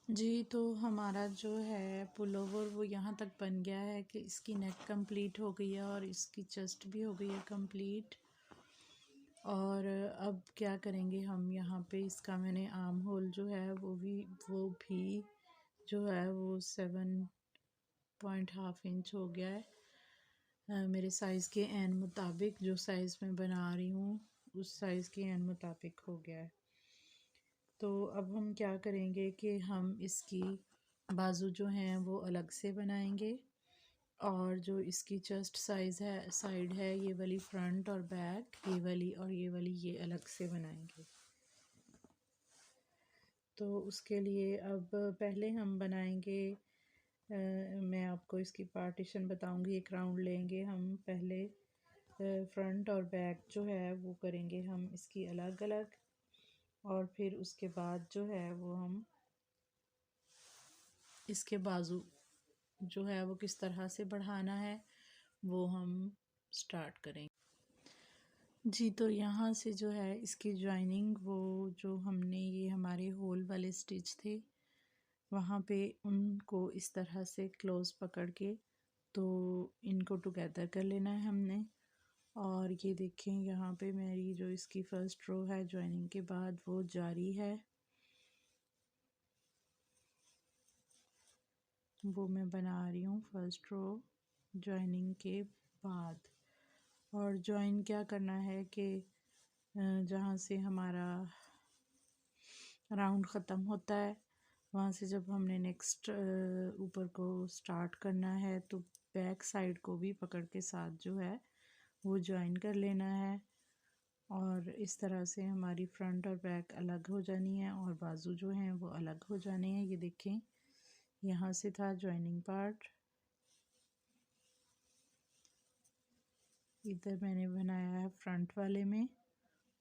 जी, तो हमारा जो है पुलोवर वो यहाँ तक बन गया है कि इसकी नेक कंप्लीट हो गई है और इसकी चेस्ट भी हो गई है कंप्लीट। और अब क्या करेंगे हम, यहाँ पे इसका मैंने आर्म होल जो है वो भी जो है वो 7.5 इंच हो गया है। मेरे साइज़ के एन मुताबिक, जो साइज़ मैं बना रही हूँ उस साइज़ के एन मुताबिक हो गया है। तो अब हम क्या करेंगे कि हम इसकी बाजू जो हैं वो अलग से बनाएंगे, और जो इसकी चेस्ट साइड है ये वाली फ्रंट और बैक, ये वाली और ये अलग से बनाएंगे। तो उसके लिए अब पहले हम बनाएंगे, मैं आपको इसकी पार्टीशन बताऊंगी। एक राउंड लेंगे हम पहले, फ्रंट और बैक जो है वो करेंगे हम इसकी अलग अलग, और फिर उसके बाद जो है वो हम इसके बाजू जो है वो किस तरह से बढ़ाना है वो हम स्टार्ट करेंगे। जी, तो यहाँ से जो है इसकी जॉइनिंग, वो जो हमने ये हमारे होल वाले स्टिच थे वहाँ पे उनको इस तरह से क्लोज पकड़ के तो इनको टुगेदर कर लेना है हमने। और ये देखें यहाँ पे मेरी जो इसकी फ़र्स्ट रो है जॉइनिंग के बाद वो जारी है, वो मैं बना रही हूँ फर्स्ट रो जॉइनिंग के बाद। और जॉइन क्या करना है कि जहाँ से हमारा राउंड ख़त्म होता है वहाँ से जब हमने नेक्स्ट ऊपर को स्टार्ट करना है तो बैक साइड को भी पकड़ के साथ जो है वो जॉइन कर लेना है। और इस तरह से हमारी फ्रंट और बैक अलग हो जानी है और बाजू जो हैं वो अलग हो जाने हैं। ये देखें, यहाँ से था जॉइनिंग पार्ट, इधर मैंने बनाया है फ्रंट वाले में,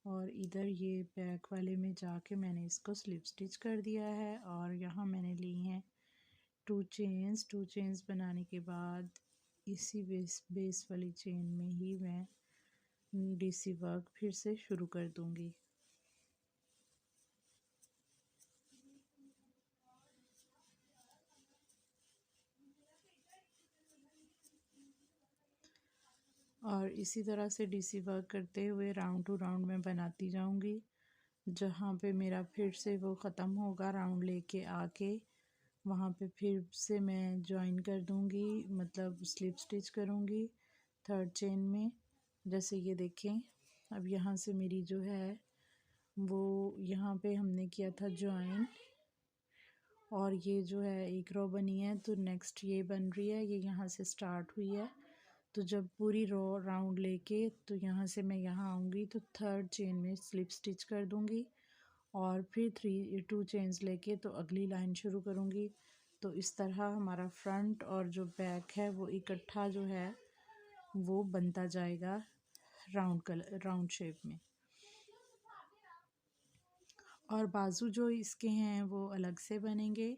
और इधर ये बैक वाले में जाके मैंने इसको स्लिप स्टिच कर दिया है। और यहाँ मैंने ली हैं 2 चेन्स बनाने के बाद इसी बेस वाली चेन में ही मैं डीसी वर्क फिर से शुरू कर दूँगी। और इसी तरह से डीसी वर्क करते हुए राउंड टू राउंड में बनाती जाऊंगी। जहाँ पे मेरा फिर से वो ख़त्म होगा राउंड लेके आके वहाँ पे फिर से मैं जॉइन कर दूँगी, मतलब स्लिप स्टिच करूँगी थर्ड चेन में। जैसे ये देखें, अब यहाँ से मेरी जो है वो यहाँ पे हमने किया था जॉइन, और ये जो है एक रो बनी है तो नेक्स्ट ये बन रही है, ये यहाँ से स्टार्ट हुई है। तो जब पूरी रो राउंड लेके तो यहाँ से मैं यहाँ आऊँगी तो थर्ड चेन में स्लिप स्टिच कर दूँगी, और फिर 2 चेन्स लेके तो अगली लाइन शुरू करूँगी। तो इस तरह हमारा फ्रंट और जो बैक है वो इकट्ठा जो है वो बनता जाएगा राउंड शेप में। और बाजू जो इसके हैं वो अलग से बनेंगे,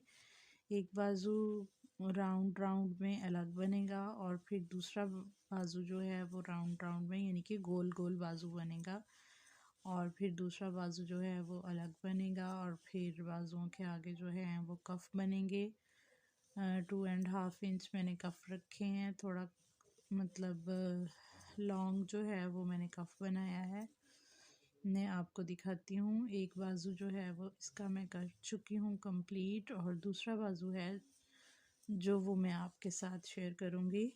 एक बाजू राउंड राउंड में अलग बनेगा और फिर दूसरा बाजू जो है वो राउंड राउंड में, यानी कि गोल गोल बाजू बनेगा, और फिर दूसरा बाजू जो है वो अलग बनेगा, और फिर बाजुओं के आगे जो है वो कफ बनेंगे। 2.5 इंच मैंने कफ रखे हैं, थोड़ा मतलब लॉन्ग जो है वो मैंने कफ बनाया है। मैं आपको दिखाती हूँ, एक बाजू जो है वो इसका मैं कर चुकी हूँ कंप्लीट, और दूसरा बाजू है जो वो मैं आपके साथ शेयर करूँगी।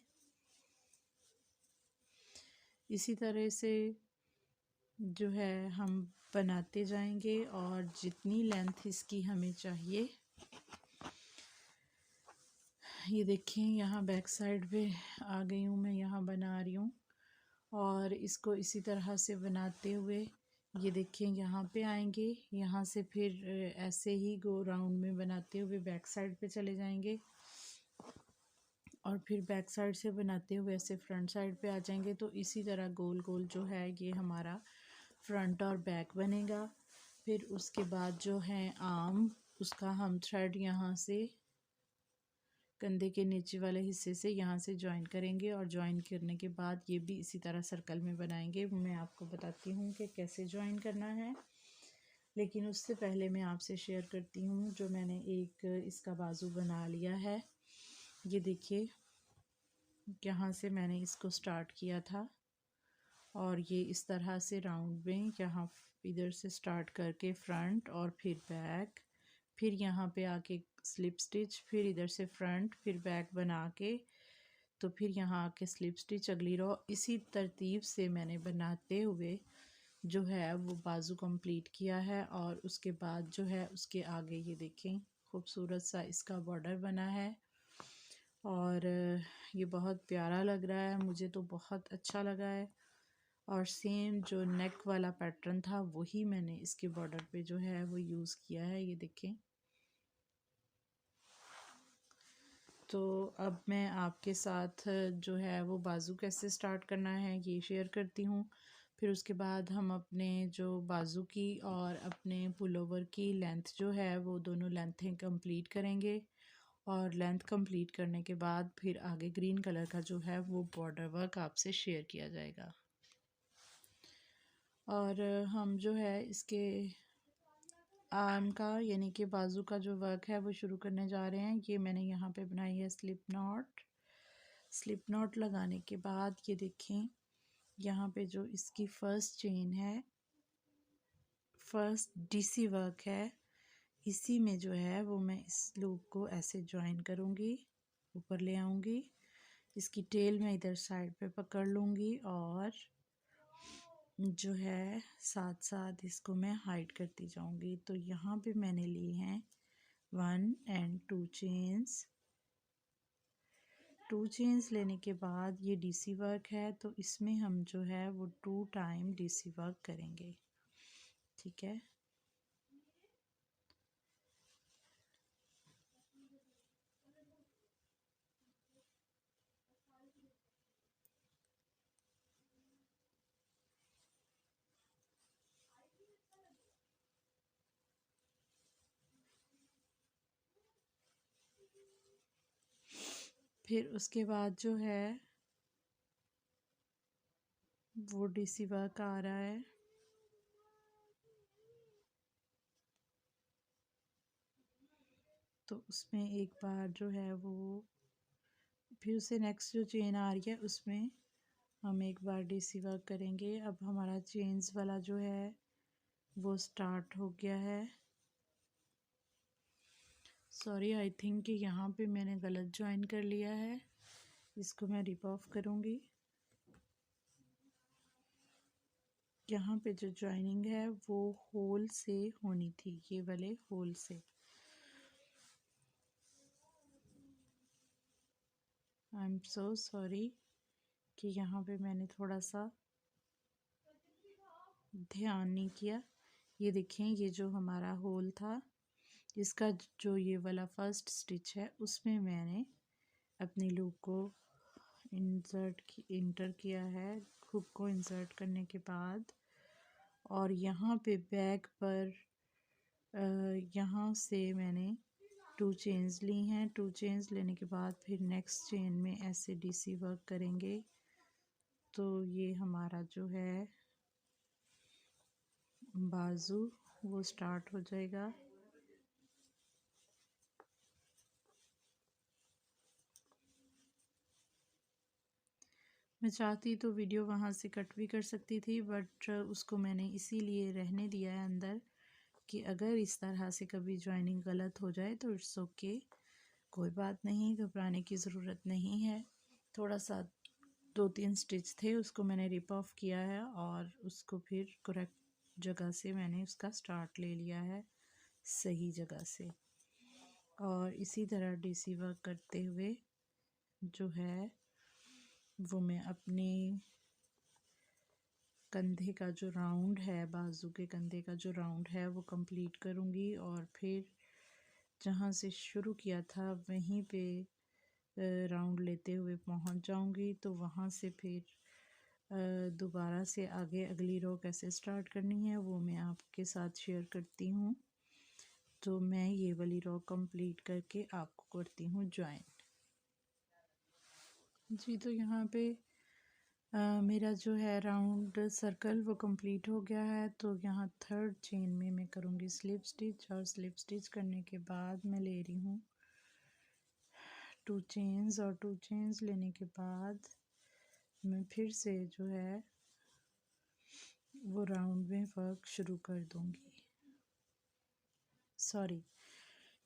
इसी तरह से जो है हम बनाते जाएंगे, और जितनी लेंथ इसकी हमें चाहिए, ये देखें यहाँ बैक साइड पे आ गई हूँ मैं, यहाँ बना रही हूँ। और इसको इसी तरह से बनाते हुए ये देखें यहाँ पे आएंगे, यहाँ से फिर ऐसे ही गो राउंड में बनाते हुए बैक साइड पे चले जाएंगे, और फिर बैक साइड से बनाते हुए ऐसे फ्रंट साइड पे आ जाएंगे। तो इसी तरह गोल गोल जो है ये हमारा फ्रंट और बैक बनेगा। फिर उसके बाद जो है आर्म, उसका हम थ्रेड यहाँ से कंधे के नीचे वाले हिस्से से यहाँ से जॉइन करेंगे, और जॉइन करने के बाद ये भी इसी तरह सर्कल में बनाएंगे। मैं आपको बताती हूँ कि कैसे जॉइन करना है। लेकिन उससे पहले मैं आपसे शेयर करती हूँ जो मैंने एक इसका बाजू बना लिया है। ये देखिए, यहाँ से मैंने इसको स्टार्ट किया था और ये इस तरह से राउंड में यहाँ इधर से स्टार्ट करके फ्रंट और फिर बैक, फिर यहाँ पे आके स्लिप स्टिच, फिर इधर से फ्रंट फिर बैक बना के, तो फिर यहाँ आके स्लिप स्टिच अगली रो। इसी तरतीब से मैंने बनाते हुए जो है वो बाजू कंप्लीट किया है। और उसके बाद जो है उसके आगे ये देखें खूबसूरत सा इसका बॉर्डर बना है और ये बहुत प्यारा लग रहा है, मुझे तो बहुत अच्छा लगा है। और सेम जो नेक वाला पैटर्न था वही मैंने इसके बॉर्डर पे जो है वो यूज़ किया है, ये देखें। तो अब मैं आपके साथ जो है वो बाजू कैसे स्टार्ट करना है ये शेयर करती हूँ। फिर उसके बाद हम अपने जो बाजू की और अपने पुलोवर की लेंथ जो है वो दोनों लेंथें कंप्लीट करेंगे। और लेंथ कंप्लीट करने के बाद फिर आगे ग्रीन कलर का जो है वो बॉर्डर वर्क आपसे शेयर किया जाएगा। और हम जो है इसके आर्म का यानी कि बाजू का जो वर्क है वो शुरू करने जा रहे हैं। ये मैंने यहाँ पे बनाई है स्लिप नॉट। स्लिप नॉट लगाने के बाद ये देखें यहाँ पे जो इसकी फर्स्ट चेन है, फर्स्ट डीसी वर्क है, इसी में जो है वो मैं इस लूप को ऐसे जॉइन करूँगी, ऊपर ले आऊँगी, इसकी टेल मैं इधर साइड पे पकड़ लूँगी और जो है साथ साथ इसको मैं हाइड करती जाऊँगी। तो यहाँ पे मैंने ली हैं 1 एंड 2 चेन्स। 2 चेन्स लेने के बाद ये डीसी वर्क है तो इसमें हम जो है वो 2 टाइम डीसी वर्क करेंगे, ठीक है। फिर उसके बाद जो है वो डीसी वर्क आ रहा है, तो उसमें एक बार जो है वो फिर उसे नेक्स्ट जो चेन आ रही है उसमें हम एक बार डीसी वर्क करेंगे। अब हमारा चेन्स वाला जो है वो स्टार्ट हो गया है। सॉरी, आई थिंक कि यहाँ पे मैंने गलत ज्वाइन कर लिया है, इसको मैं रिप ऑफ करूँगी। यहाँ पे जो ज्वाइनिंग है वो होल से होनी थी, ये वाले होल से। आई एम सो सॉरी कि यहाँ पे मैंने थोड़ा सा ध्यान नहीं किया। ये देखें ये जो हमारा होल था इसका जो ये वाला फर्स्ट स्टिच है उसमें मैंने अपनी लूप को इंटर किया है। हुक को इंसर्ट करने के बाद और यहाँ पे बैक पर यहाँ से मैंने 2 चेन्स ली हैं। 2 चेन्स लेने के बाद फिर नेक्स्ट चेन में ऐसे डीसी वर्क करेंगे तो ये हमारा जो है बाजू वो स्टार्ट हो जाएगा। मैं चाहती तो वीडियो वहाँ से कट भी कर सकती थी, बट उसको मैंने इसीलिए रहने दिया है अंदर कि अगर इस तरह से कभी ज्वाइनिंग गलत हो जाए तो इट्स ओके, कोई बात नहीं, घबराने की ज़रूरत नहीं है। थोड़ा सा 2-3 स्टिच थे उसको मैंने रिप ऑफ किया है और उसको फिर करेक्ट जगह से मैंने उसका स्टार्ट ले लिया है, सही जगह से। और इसी तरह डीसी वर्क करते हुए जो है वो मैं अपने कंधे का जो राउंड है, बाजू के कंधे का जो राउंड है वो कंप्लीट करूँगी और फिर जहाँ से शुरू किया था वहीं पे राउंड लेते हुए पहुँच जाऊँगी। तो वहाँ से फिर दोबारा से आगे अगली रो कैसे स्टार्ट करनी है वो मैं आपके साथ शेयर करती हूँ। तो मैं ये वाली रो कंप्लीट करके आपको करती हूँ ज्वाइन। जी, तो यहाँ पे मेरा जो है राउंड सर्कल वो कंप्लीट हो गया है। तो यहाँ थर्ड चेन में मैं करूँगी स्लिप स्टिच, और स्लिप स्टिच करने के बाद मैं ले रही हूँ 2 चेन्स, और 2 चेन्स लेने के बाद मैं फिर से जो है वो राउंड में वर्क शुरू कर दूँगी। सॉरी,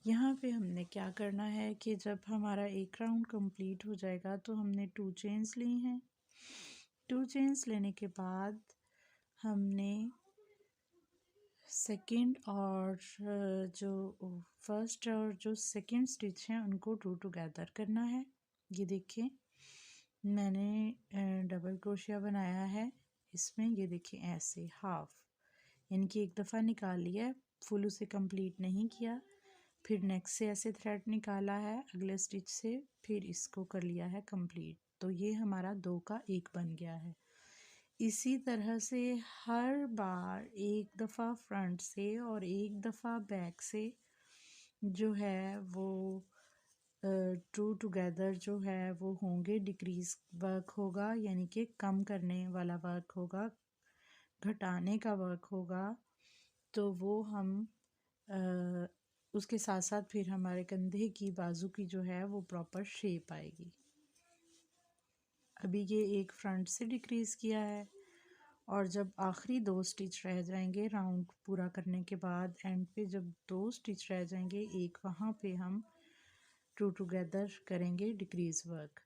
यहाँ पे हमने क्या करना है कि जब हमारा एक राउंड कंप्लीट हो जाएगा तो हमने 2 चेन्स ली हैं। 2 चेन्स लेने के बाद हमने सेकंड और जो फर्स्ट और जो सेकंड स्टिच हैं उनको 2 टुगेदर करना है। ये देखिए मैंने डबल क्रोशिया बनाया है इसमें। ये देखिए ऐसे हाफ, यानी कि एक दफ़ा निकाल लिया है, फुल उसे कंप्लीट नहीं किया, फिर नेक्स्ट से ऐसे थ्रेड निकाला है अगले स्टिच से, फिर इसको कर लिया है कंप्लीट। तो ये हमारा 2 का 1 बन गया है। इसी तरह से हर बार एक दफ़ा फ्रंट से और एक दफ़ा बैक से जो है वो 2 टुगेदर जो है वो होंगे। डिक्रीज वर्क होगा, यानी कि कम करने वाला वर्क होगा, घटाने का वर्क होगा। तो वो हम उसके साथ साथ फिर हमारे कंधे की बाजू की जो है वो प्रॉपर शेप आएगी। अभी ये एक फ्रंट से डिक्रीज़ किया है, और जब आखिरी 2 स्टिच रह जाएंगे राउंड पूरा करने के बाद, एंड पे जब 2 स्टिच रह जाएंगे, एक वहाँ पे हम 2 टुगेदर करेंगे डिक्रीज़ वर्क।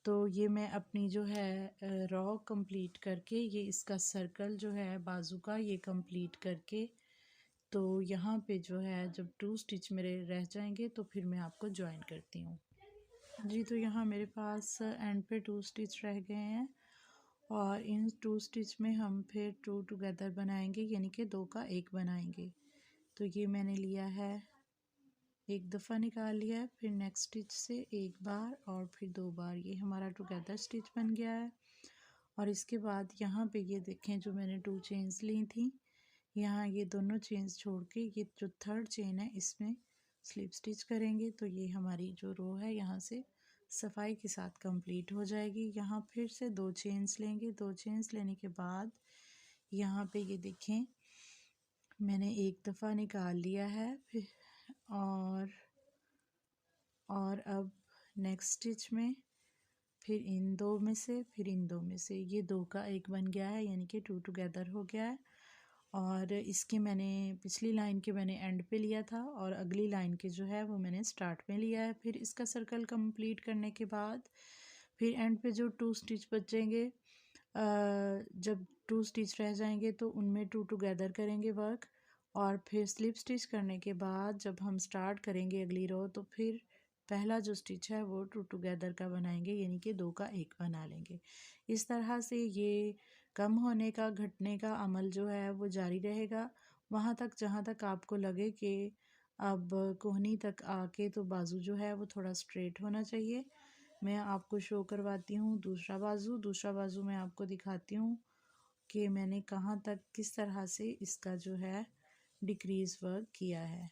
तो ये मैं अपनी जो है रॉ कंप्लीट करके, ये इसका सर्कल जो है बाजू का ये कंप्लीट करके, तो यहाँ पे जो है जब 2 स्टिच मेरे रह जाएंगे तो फिर मैं आपको ज्वाइन करती हूँ। जी, तो यहाँ मेरे पास एंड पे 2 स्टिच रह गए हैं, और इन 2 स्टिच में हम फिर 2 टुगेदर बनाएंगे, यानी कि 2 का 1 बनाएंगे। तो ये मैंने लिया है, एक दफ़ा निकाल लिया है, फिर नेक्स्ट स्टिच से एक बार और फिर 2 बार, ये हमारा टुगेदर स्टिच बन गया है। और इसके बाद यहाँ पे ये देखें जो मैंने 2 चेन्स ली थी, यहाँ ये दोनों चेन्स छोड़ के ये जो थर्ड चेन है इसमें स्लिप स्टिच करेंगे। तो ये हमारी जो रो है यहाँ से सफाई के साथ कंप्लीट हो जाएगी। यहाँ फिर से 2 चेन्स लेंगे। 2 चेन्स लेने के बाद यहाँ पे ये देखें मैंने एक दफ़ा निकाल लिया है, फिर और अब नेक्स्ट स्टिच में फिर इन 2 में से, फिर इन 2 में से, ये 2 का 1 बन गया है, यानी कि 2 टुगेदर हो गया है। और इसके मैंने पिछली लाइन के मैंने एंड पे लिया था, और अगली लाइन के जो है वो मैंने स्टार्ट में लिया है। फिर इसका सर्कल कंप्लीट करने के बाद फिर एंड पे जो 2 स्टिच बचेंगे, जब 2 स्टिच रह जाएंगे तो उनमें 2 टुगेदर करेंगे वर्क, और फिर स्लिप स्टिच करने के बाद जब हम स्टार्ट करेंगे अगली रो, तो फिर पहला जो स्टिच है वो 2 टुगेदर का बनाएंगे, यानी कि 2 का 1 बना लेंगे। इस तरह से ये कम होने का, घटने का अमल जो है वो जारी रहेगा वहाँ तक जहाँ तक आपको लगे कि अब कोहनी तक आके तो बाजू जो है वो थोड़ा स्ट्रेट होना चाहिए। मैं आपको शो करवाती हूँ दूसरा बाजू। दूसरा बाजू मैं आपको दिखाती हूँ कि मैंने कहाँ तक किस तरह से इसका जो है डिक्रीज वर्क किया है।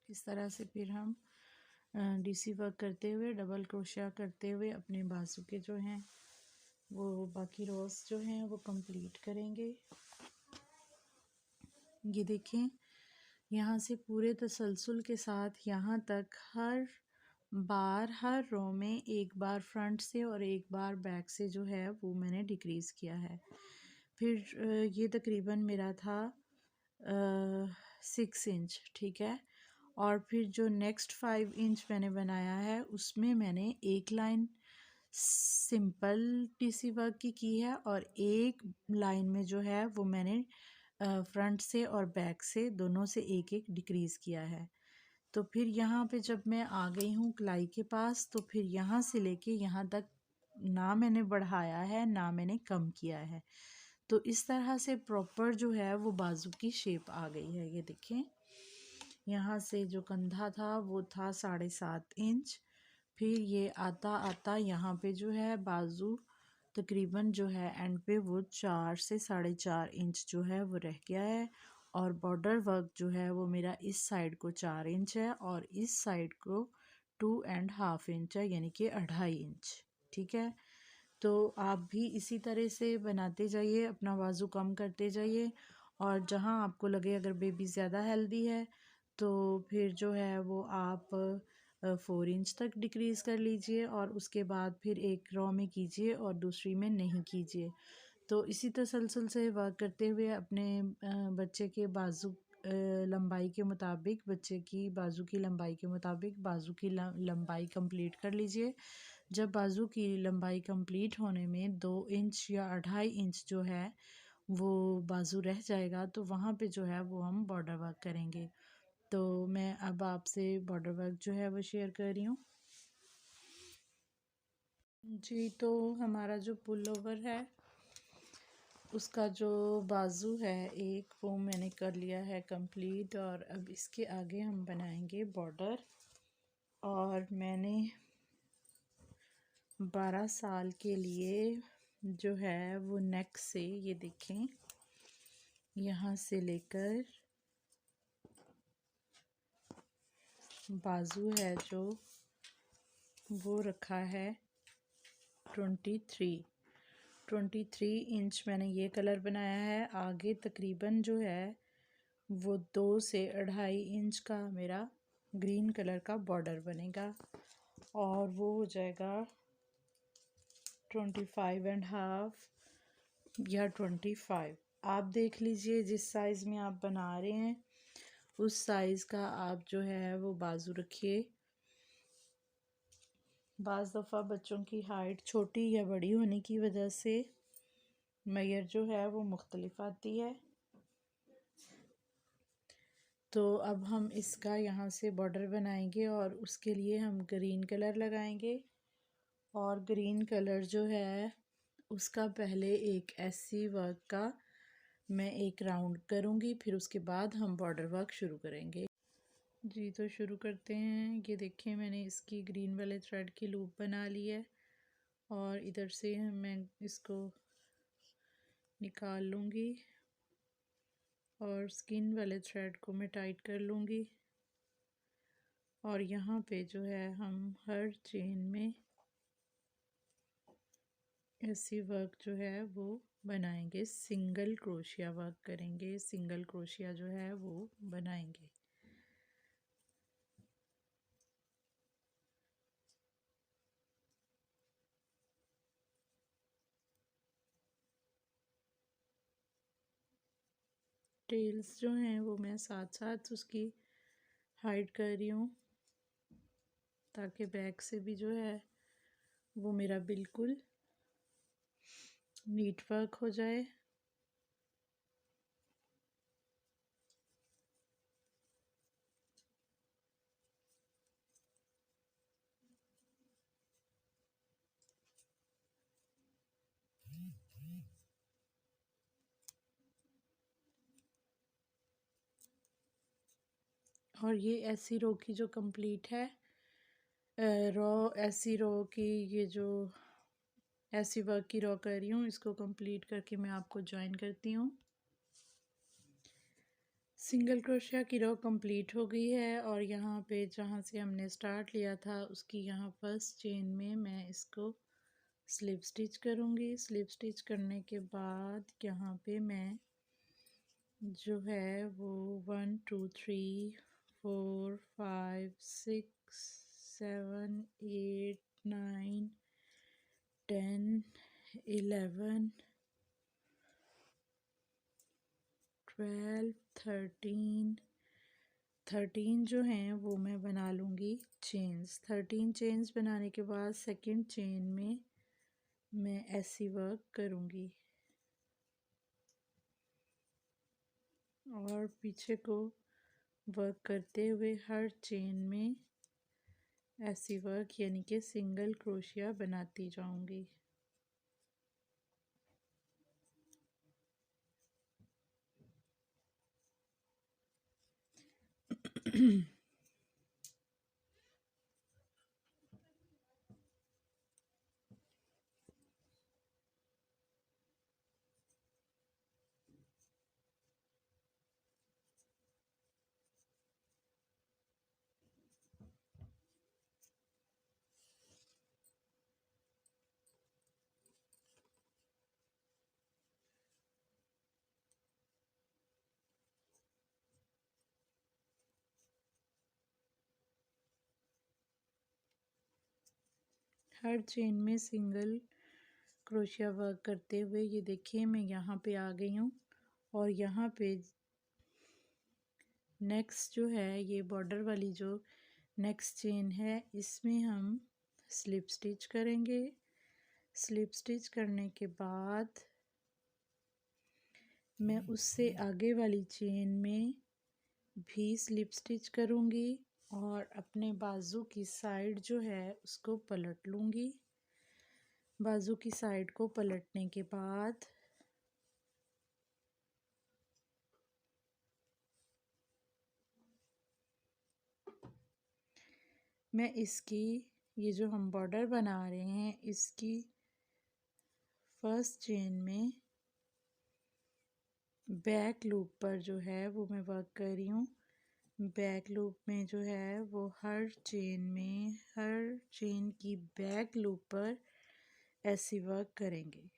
इस तरह से फिर हम डीसी वर्क करते हुए, डबल क्रोशिया करते हुए अपने बाजू के जो हैं वो बाकी रोज जो हैं वो कंप्लीट करेंगे। ये देखें यहाँ से पूरे तसलसल के साथ यहाँ तक हर बार हर रो में एक बार फ्रंट से और एक बार बैक से जो है वो मैंने डिक्रीज़ किया है। फिर ये तकरीबन मेरा था 6 इंच, ठीक है। और फिर जो नेक्स्ट 5 इंच मैंने बनाया है उसमें मैंने एक लाइन सिंपल टीसी वर्क की है, और एक लाइन में जो है वो मैंने फ्रंट से और बैक से दोनों से एक एक डिक्रीज़ किया है। तो फिर यहाँ पे जब मैं आ गई हूँ कलाई के पास, तो फिर यहाँ से लेके यहाँ तक ना मैंने बढ़ाया है ना मैंने कम किया है। तो इस तरह से प्रॉपर जो है वो बाजू की शेप आ गई है। ये देखें यहाँ से जो कंधा था वो था 7.5 इंच, फिर ये आता आता यहाँ पे जो है बाजू तकरीबन जो है एंड पे वो 4 से 4.5 इंच जो है वो रह गया है। और बॉर्डर वर्क जो है वो मेरा इस साइड को 4 इंच है और इस साइड को 2.5 इंच है, यानी कि 2.5 इंच। ठीक है, तो आप भी इसी तरह से बनाते जाइए, अपना बाजू कम करते जाइए। और जहाँ आपको लगे अगर बेबी ज़्यादा हेल्दी है तो फिर जो है वो आप 4 इंच तक डिक्रीज़ कर लीजिए, और उसके बाद फिर एक रॉ में कीजिए और दूसरी में नहीं कीजिए। तो इसी तसलसल से वर्क करते हुए अपने बच्चे के बाजू लंबाई के मुताबिक, बच्चे की बाजू की लंबाई के मुताबिक बाजू की लंबाई कंप्लीट कर लीजिए। जब बाजू की लंबाई कंप्लीट होने में 2 इंच या 2.5 इंच जो है वो बाजू रह जाएगा, तो वहाँ पे जो है वो हम बॉर्डर वर्क करेंगे। तो मैं अब आपसे बॉर्डर वर्क जो है वो शेयर कर रही हूँ। जी, तो हमारा जो पुल ओवर है उसका जो बाजू है एक, वो मैंने कर लिया है कंप्लीट, और अब इसके आगे हम बनाएंगे बॉर्डर। और मैंने 12 साल के लिए जो है वो नेक से, ये देखें, यहाँ से लेकर बाजू है जो वो रखा है 23 इंच मैंने ये कलर बनाया है। आगे तकरीबन जो है वो 2 से 2.5 इंच का मेरा ग्रीन कलर का बॉर्डर बनेगा, और वो हो जाएगा 25.5 या 25। आप देख लीजिए जिस साइज़ में आप बना रहे हैं उस साइज़ का आप जो है वो बाजू रखिए। बाज़ दफ़ा बच्चों की हाइट छोटी या बड़ी होने की वजह से मेजर जो है वो मुख्तलिफ आती है। तो अब हम इसका यहाँ से बॉर्डर बनाएंगे और उसके लिए हम ग्रीन कलर लगाएंगे। और ग्रीन कलर जो है उसका पहले एक ऐसी वर्क का मैं एक राउंड करूँगी, फिर उसके बाद हम बॉर्डर वर्क शुरू करेंगे। जी, तो शुरू करते हैं। ये देखिए मैंने इसकी ग्रीन वाले थ्रेड की लूप बना ली है, और इधर से मैं इसको निकाल लूँगी और स्किन वाले थ्रेड को मैं टाइट कर लूँगी। और यहाँ पे जो है हम हर चेन में ऐसी वर्क जो है वो बनाएंगे, सिंगल क्रोशिया वर्क करेंगे, सिंगल क्रोशिया जो है वो बनाएंगे। टेल्स जो हैं वो मैं साथ साथ उसकी हाइड कर रही हूँ, ताकि बैक से भी जो है वो मेरा बिल्कुल नीट वर्क हो जाए। और ये ऐसी रो की जो कंप्लीट है, रो ऐसी रो की, ये जो ऐसी वर्क की रो कर रही हूँ, इसको कंप्लीट करके मैं आपको ज्वाइन करती हूँ। सिंगल क्रोशिया की रो कंप्लीट हो गई है, और यहाँ पे जहाँ से हमने स्टार्ट लिया था उसकी यहाँ फर्स्ट चेन में मैं इसको स्लिप स्टिच करूँगी। स्लिप स्टिच करने के बाद यहाँ पे मैं जो है वो 1 2 3 4 5 6 7 8 9 10 11 12 13 जो हैं वो मैं बना लूँगी चेन्स। 13 चेन्स बनाने के बाद सेकंड चेन में मैं ऐसी वर्क करूँगी, और पीछे को वर्क करते हुए हर चेन में ऐसी वर्क यानी कि सिंगल क्रोशिया बनाती जाऊँगी। हर चेन में सिंगल क्रोशिया वर्क करते हुए ये देखिए मैं यहाँ पे आ गई हूँ। और यहाँ पे नेक्स्ट जो है ये बॉर्डर वाली जो नेक्स्ट चेन है इसमें हम स्लिप स्टिच करेंगे। स्लिप स्टिच करने के बाद मैं उससे आगे वाली चेन में भी स्लिप स्टिच करूँगी और अपने बाजू की साइड जो है उसको पलट लूँगी। बाजू की साइड को पलटने के बाद मैं इसकी ये जो हम बॉर्डर बना रहे हैं इसकी फर्स्ट चेन में बैक लूप पर जो है वो मैं वर्क कर रही हूँ। बैक लूप में जो है वो हर चेन की बैक लूप पर ऐसी वर्क करेंगे।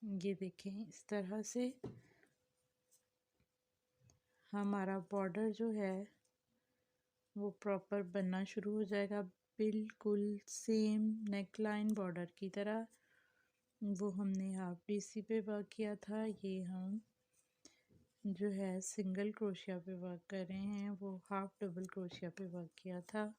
ये देखें इस तरह से हमारा बॉर्डर जो है वो प्रॉपर बनना शुरू हो जाएगा, बिल्कुल सेम नेक लाइन बॉर्डर की तरह। वो हमने हाफ डीसी पे वर्क किया था, ये हम जो है सिंगल क्रोशिया पे वर्क कर रहे हैं, वो हाफ डबल क्रोशिया पे वर्क किया था।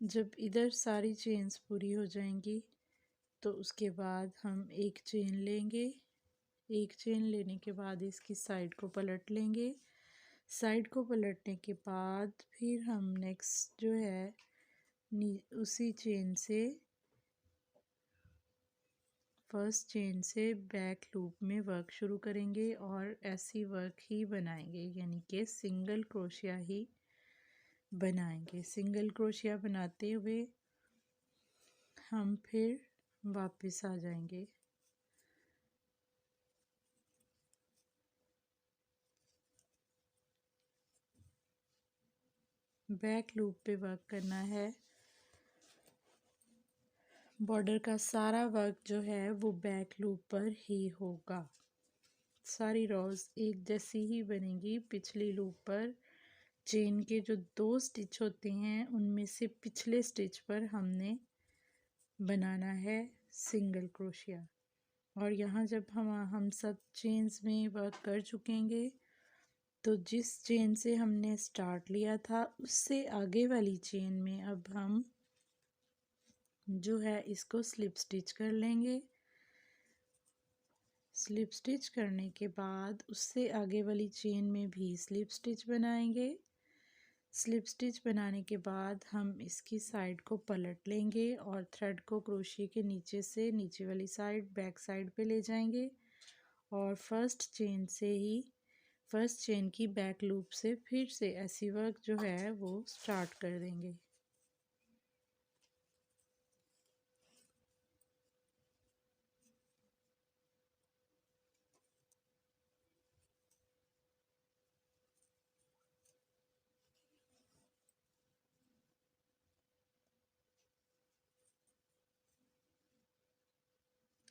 जब इधर सारी चेन्स पूरी हो जाएंगी तो उसके बाद हम एक चेन लेंगे। एक चेन लेने के बाद इसकी साइड को पलट लेंगे। साइड को पलटने के बाद फिर हम नेक्स्ट जो है उसी चेन से फर्स्ट चेन से बैक लूप में वर्क शुरू करेंगे और ऐसी वर्क ही बनाएंगे, यानी कि सिंगल क्रोशिया ही बनाएंगे। सिंगल क्रोशिया बनाते हुए हम फिर वापस आ जाएंगे। बैक लूप पे वर्क करना है। बॉर्डर का सारा वर्क जो है वो बैक लूप पर ही होगा। सारी रोज एक जैसी ही बनेगी। पिछली लूप पर चेन के जो 2 स्टिच होते हैं उनमें से पिछले स्टिच पर हमने बनाना है सिंगल क्रोशिया। और यहाँ जब हम सब चेन्स में वर्क कर चुकेंगे तो जिस चेन से हमने स्टार्ट लिया था उससे आगे वाली चेन में अब हम जो है इसको स्लिप स्टिच कर लेंगे। स्लिप स्टिच करने के बाद उससे आगे वाली चेन में भी स्लिप स्टिच बनाएंगे। स्लिप स्टिच बनाने के बाद हम इसकी साइड को पलट लेंगे और थ्रेड को क्रोशिया के नीचे से नीचे वाली साइड बैक साइड पे ले जाएंगे और फर्स्ट चेन की बैक लूप से फिर से ऐसी वर्क जो है वो स्टार्ट कर देंगे।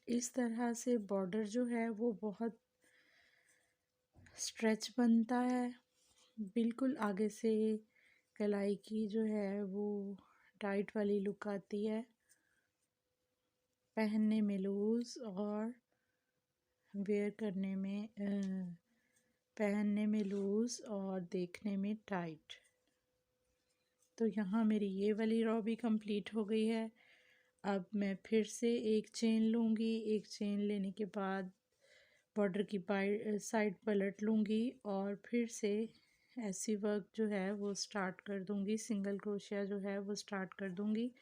इस तरह से बॉर्डर जो है वो बहुत स्ट्रेच बनता है। बिल्कुल आगे से कलाई की जो है वो टाइट वाली लुक आती है, पहनने में लूज़ और वेयर करने में पहनने में लूज़ और देखने में टाइट। तो यहाँ मेरी ये वाली रो भी कंप्लीट हो गई है। अब मैं फिर से एक चेन लूँगी। एक चेन लेने के बाद बॉर्डर की साइड पलट लूँगी और फिर से ऐसी वर्क जो है वो स्टार्ट कर दूँगी। सिंगल क्रोशिया जो है वो स्टार्ट कर दूँगी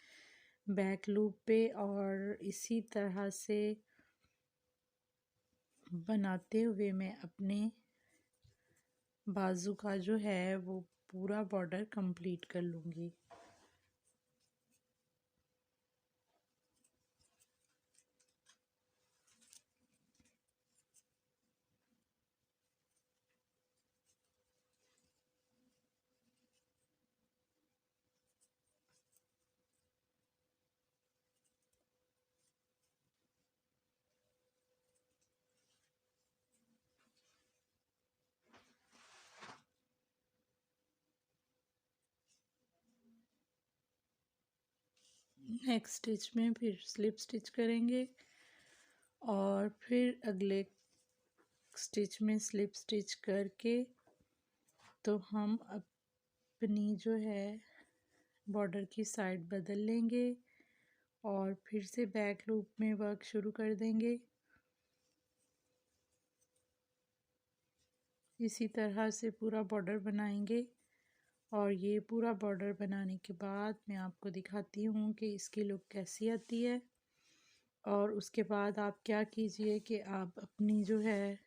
बैक लूप पे और इसी तरह से बनाते हुए मैं अपने बाजू का जो है वो पूरा बॉर्डर कंप्लीट कर लूँगी। नेक्स्ट स्टिच में फिर स्लिप स्टिच करेंगे और फिर अगले स्टिच में स्लिप स्टिच करके तो हम अपनी जो है बॉर्डर की साइड बदल लेंगे और फिर से बैक लूप में वर्क शुरू कर देंगे। इसी तरह से पूरा बॉर्डर बनाएंगे और ये पूरा बॉर्डर बनाने के बाद मैं आपको दिखाती हूँ कि इसकी लुक कैसी आती है। और उसके बाद आप क्या कीजिए कि आप अपनी जो है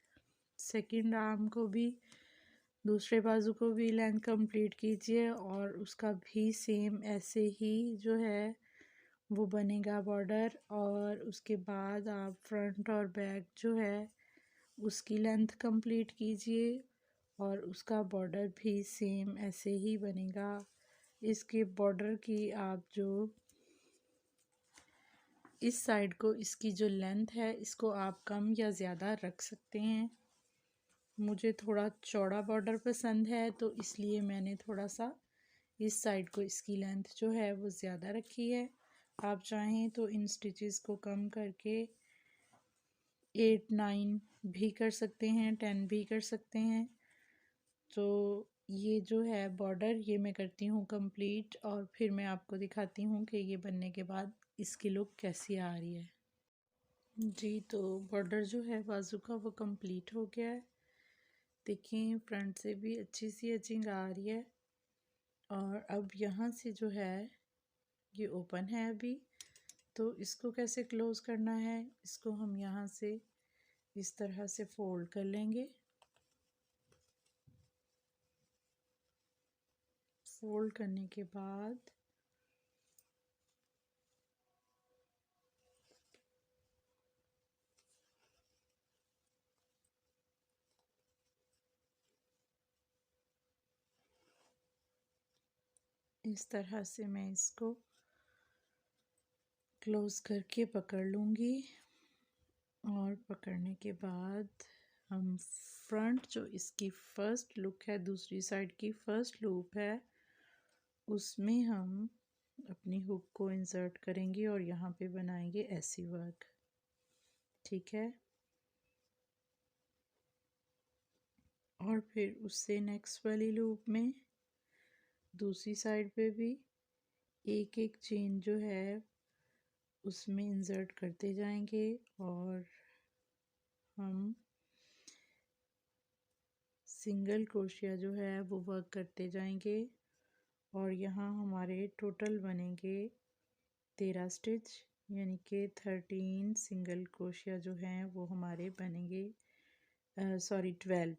सेकंड आर्म को भी दूसरे बाजू को भी लेंथ कंप्लीट कीजिए और उसका भी सेम ऐसे ही जो है वो बनेगा बॉर्डर। और उसके बाद आप फ्रंट और बैक जो है उसकी लेंथ कंप्लीट कीजिए और उसका बॉर्डर भी सेम ऐसे ही बनेगा। इसके बॉर्डर की आप जो इस साइड को इसकी जो लेंथ है इसको आप कम या ज़्यादा रख सकते हैं। मुझे थोड़ा चौड़ा बॉर्डर पसंद है तो इसलिए मैंने थोड़ा सा इस साइड को इसकी लेंथ जो है वो ज़्यादा रखी है। आप चाहें तो इन स्टिचेस को कम करके 8 9 भी कर सकते हैं, 10 भी कर सकते हैं। तो ये जो है बॉर्डर ये मैं करती हूँ कंप्लीट और फिर मैं आपको दिखाती हूँ कि ये बनने के बाद इसकी लुक कैसी आ रही है। जी, तो बॉर्डर जो है बाजू का वो कंप्लीट हो गया है। देखिए फ्रंट से भी अच्छी सी एचिंग आ रही है और अब यहाँ से जो है ये ओपन है अभी, तो इसको कैसे क्लोज़ करना है, इसको हम यहाँ से इस तरह से फोल्ड कर लेंगे। फोल्ड करने के बाद इस तरह से मैं इसको क्लोज़ करके पकड़ लूँगी और पकड़ने के बाद हम फ्रंट जो इसकी फ़र्स्ट लुक है, दूसरी साइड की फ़र्स्ट लूप है, उसमें हम अपनी हुक को इंसर्ट करेंगे और यहाँ पे बनाएंगे ऐसी वर्क। ठीक है, और फिर उससे नेक्स्ट वाली लूप में दूसरी साइड पे भी एक एक चेन जो है उसमें इंसर्ट करते जाएंगे और हम सिंगल क्रोशिया जो है वो वर्क करते जाएंगे और यहाँ हमारे टोटल बनेंगे 13 स्टिच, यानी कि 13 सिंगल क्रोशिया जो हैं वो हमारे बनेंगे, सॉरी 12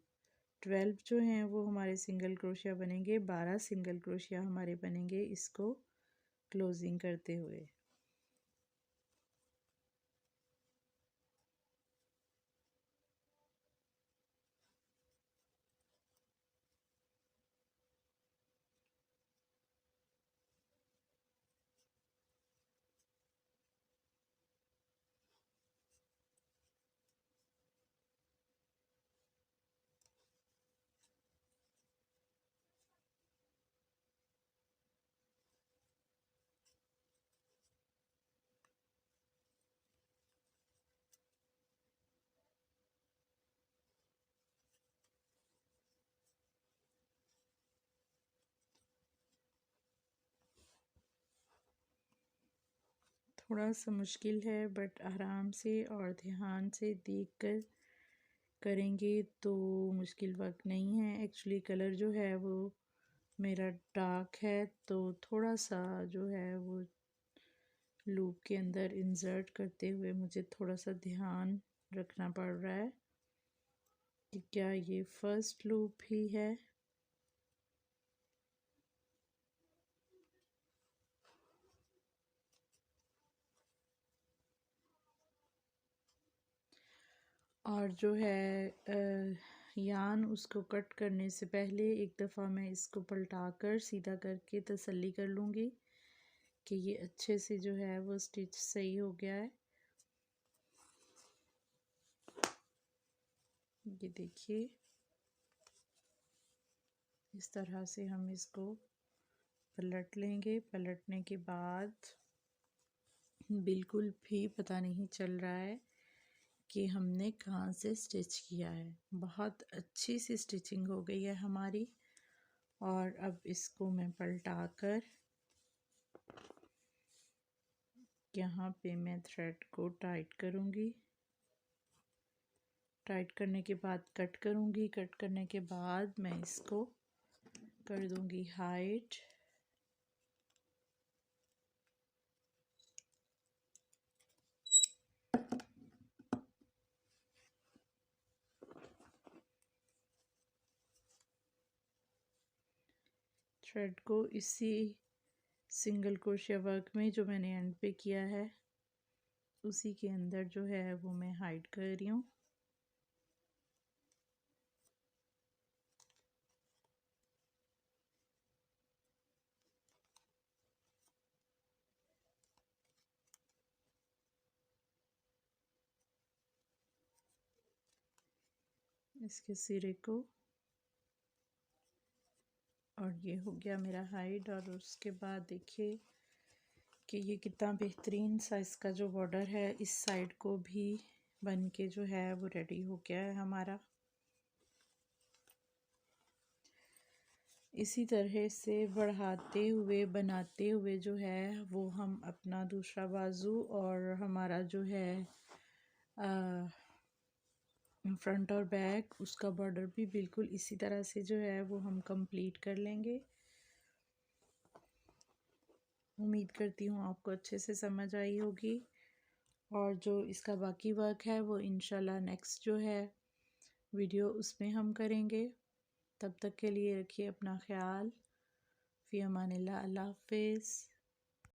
जो हैं वो हमारे सिंगल क्रोशिया बनेंगे, 12 सिंगल क्रोशिया हमारे बनेंगे इसको क्लोजिंग करते हुए। थोड़ा सा मुश्किल है बट आराम से और ध्यान से देखकर करेंगे तो मुश्किल वक्त नहीं है। एक्चुअली कलर जो है वो मेरा डार्क है तो थोड़ा सा जो है वो लूप के अंदर इंसर्ट करते हुए मुझे थोड़ा सा ध्यान रखना पड़ रहा है कि क्या ये फर्स्ट लूप ही है। और जो है यान उसको कट करने से पहले एक दफ़ा मैं इसको पलटाकर सीधा करके तसल्ली कर लूँगी कि ये अच्छे से जो है वो स्टिच सही हो गया है। ये देखिए इस तरह से हम इसको पलट लेंगे। पलटने के बाद बिल्कुल भी पता नहीं चल रहा है कि हमने कहाँ से स्टिच किया है। बहुत अच्छी सी स्टिचिंग हो गई है हमारी। और अब इसको मैं पलटा कर यहाँ पे मैं थ्रेड को टाइट करूँगी। टाइट करने के बाद कट करूँगी। कट करने के बाद मैं इसको कर दूँगी हाइट। थ्रेड को इसी सिंगल क्रोशिया वर्क में जो मैंने एंड पे किया है उसी के अंदर जो है वो मैं हाइड कर रही हूँ। इसके सिरे को, और ये हो गया मेरा हाइड। और उसके बाद देखिए कि ये कितना बेहतरीन सा इसका जो बॉर्डर है इस साइड को भी बन के जो है वो रेडी हो गया है हमारा। इसी तरह से बढ़ाते हुए बनाते हुए जो है वो हम अपना दूसरा बाजू और हमारा जो है फ्रंट और बैक उसका बॉर्डर भी बिल्कुल इसी तरह से जो है वो हम कंप्लीट कर लेंगे। उम्मीद करती हूँ आपको अच्छे से समझ आई होगी। और जो इसका बाकी वर्क है वो इंशाल्लाह नेक्स्ट जो है वीडियो उसमें हम करेंगे। तब तक के लिए रखिए अपना ख्याल। फ़ी अमानिल्लाह। अल्लाह हाफ़िज़।